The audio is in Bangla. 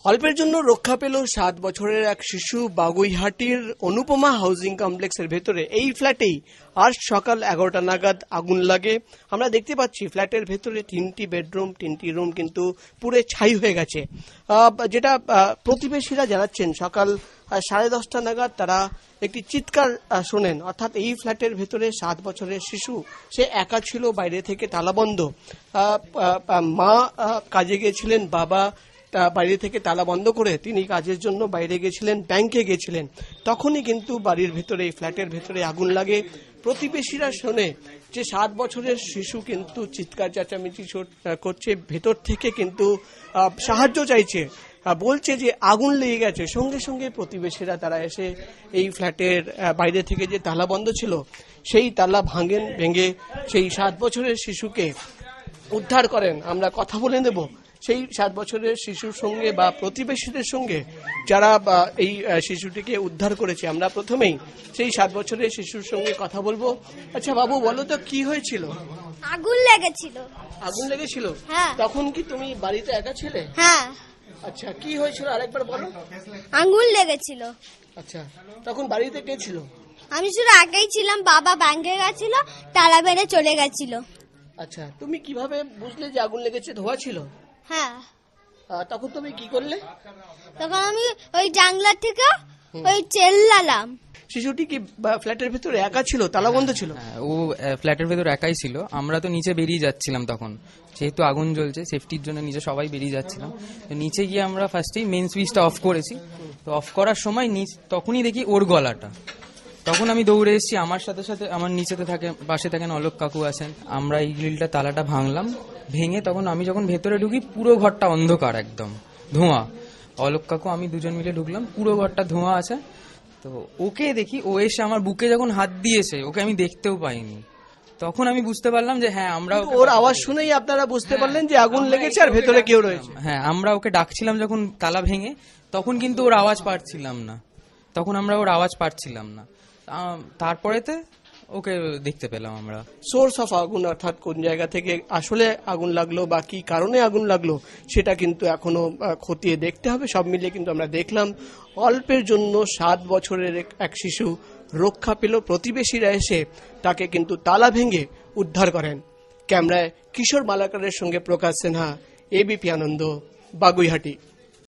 অল্পের জন্য রক্ষা পেল 7 বছরের এক শিশু। বাগুইহাটির অনুপমা হাউজিং কমপ্লেক্সের ভেতরে এই ফ্ল্যাটেই আজ সকাল 11টা নাগাদ আগুন লাগে। আমরা দেখতে পাচ্ছি ফ্ল্যাটের ভেতরে 3টি বেডরুম, 3টি রুম কিন্তু পুড়ে ছাই হয়ে গেছে। যেটা প্রতিবেশীরা জানাচ্ছেন, সকাল 10:30 নাগাদ তারা একটি চিৎকার শোনেন। অর্থাৎ এই ফ্ল্যাটের ভেতরে 7 বছরের শিশু, সে একা ছিল, বাইরে থেকে তালাবন্ধ। মা কাজে গিয়েছিলেন, বাবা বাইরে থেকে তালা বন্ধ করে তিনি কাজের জন্য বাইরে গেছিলেন, ব্যাংকে গেছিলেন। তখনই কিন্তু বাড়ির ভেতরে, এই ফ্ল্যাটের ভেতরে আগুন লাগে। প্রতিবেশীরা শোনে যে 7 বছরের শিশু কিন্তু চিৎকার চেঁচামেচি করছে, ভেতর থেকে কিন্তু সাহায্য চাইছে, বলছে যে আগুন লেগে গেছে। সঙ্গে সঙ্গে প্রতিবেশীরা তারা এসে এই ফ্ল্যাটের বাইরে থেকে যে তালা বন্ধ ছিল সেই তালা ভেঙে সেই 7 বছরের শিশুকে উদ্ধার করেন। আমরা কথা বলে নেব সেই 7 বছরের শিশুর সঙ্গে বা প্রতিবেশীদের সঙ্গে, যারা এই শিশুটিকে উদ্ধার করেছে। আমরা প্রথমেই সেই 7 বছরের শিশুর সঙ্গে কথা বলবো। আচ্ছা বাবু, বলো তো কি হয়েছিল? আগুন লেগেছিল। আগুন লেগেছিল? হ্যাঁ। তখন কি তুমি বাড়িতে একা ছিলে? হ্যাঁ। আচ্ছা, কি হয়েছিল আরেকবার বলো। আগুন লেগেছিল। আচ্ছা, তখন বাড়িতে কে ছিল? আমি শুধু একাই ছিলাম, বাবা ব্যাংকে গেছিল, তালা বেড়ে চলে গেছিল। আচ্ছা, তুমি কিভাবে বুঝলে যে আগুন লেগেছে? ধোঁয়া ছিল? হ্যাঁ। তখন তুমি কি করলে? তখন আমি ওই জানলা থেকে ওই চেল্লালাম। শিশুটি কি ফ্ল্যাটের ভিতরে একা ছিল? তালা বন্ধ ছিল? ও ফ্ল্যাটের ভেতর একাই ছিল। আমরা তো নিচে বেরিয়ে যাচ্ছিলাম, তখন যেহেতু আগুন জ্বলছে, সেফটির জন্য নিচে সবাই বেরিয়ে যাচ্ছিলাম। তো নিচে গিয়ে আমরা ফার্স্টেই মেন সুইচটা অফ করেছি। তো অফ করার সময় তখনই দেখি ওর গলাটা। তখন আমি দৌড়ে এসেছি, আমার সাথে সাথে আমার নিচেতে পাশে থাকেন অলোক কাকু আছেন। আমরা এই গ্রিলটা তালাটা ভাঙলাম। ভেঙে তখন আমি যখন ভেতরে ঢুকি, পুরো ঘরটা অন্ধকার, একদম ধোঁয়া। অলোক কাকু আমি দুজন মিলে ঢুকলাম, পুরো ঘরটা ধোঁয়া আছে। তো ওকে দেখি, ও এসে আমার বুকে যখন হাত দিয়েছে, ওকে আমি দেখতেও পাইনি। তখন আমি বুঝতে পারলাম যে হ্যাঁ, আমরা ওর আওয়াজ শুনেই আপনারা বুঝতে পারলেন যে আগুন লেগেছে আর ভেতরে কেউ রয়েছে। হ্যাঁ, আমরা ওকে ডাকছিলাম যখন তালা ভেঙে, তখন কিন্তু ওর আওয়াজ পাচ্ছিলাম না। তারপরেতে ওকে দেখতে পেলাম আমরা। সোর্স অফ আগুন, অর্থাৎ কোন জায়গা থেকে আসলে আগুন লাগলো বা কি কারণে আগুন লাগলো, সেটা কিন্তু এখনো খতিয়ে দেখতে হবে। সব মিলিয়ে কিন্তু আমরা দেখলাম অল্পের জন্য 7 বছরের এক শিশু রক্ষা পেল। প্রতিবেশীরা এসে তাকে কিন্তু তালা ভেঙে উদ্ধার করেন। ক্যামেরায় কিশোর মালাকারের সঙ্গে প্রকাশ সিনহা, এবিপি আনন্দ, বাগুইহাটি।